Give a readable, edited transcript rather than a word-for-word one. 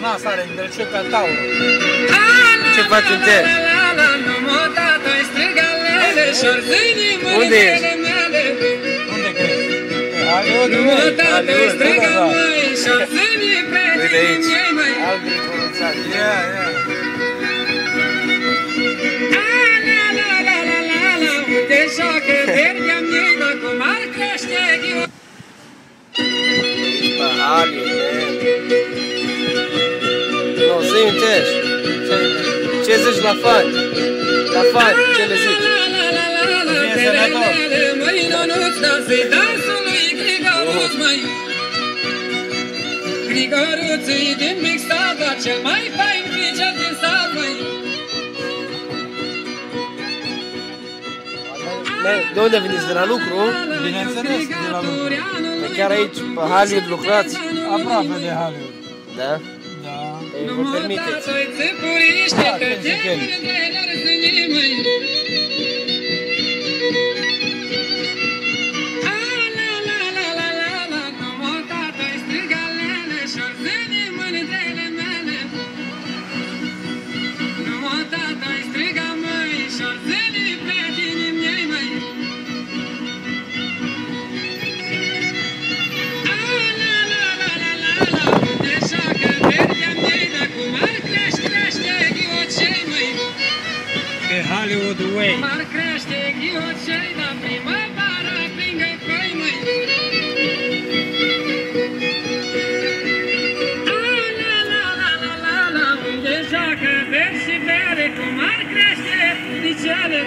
nas are îndrăciu ca taură. Ce faci în test? Unde ești? Unde crezi? Hollywood, Uite aici. Albi coronțat. Ia. Nu, zi un test. Ce zici la fani? La fani, ce le zici? Bine sănătos. Grigăruț-i din mixtada, cel mai fain figer din sat, măi. De unde veniți? De la lucru? Bineînțeles, de la lucru. Chiar aici, pe Hollywood, lucrați? Aproape de Hollywood. Da? Da. Vă permiteți? Hollywood Way. Mar crește ghiocei, dar primăvara prinde coi, măi. La, unde joacă veri și bere, cum ar crește picioare.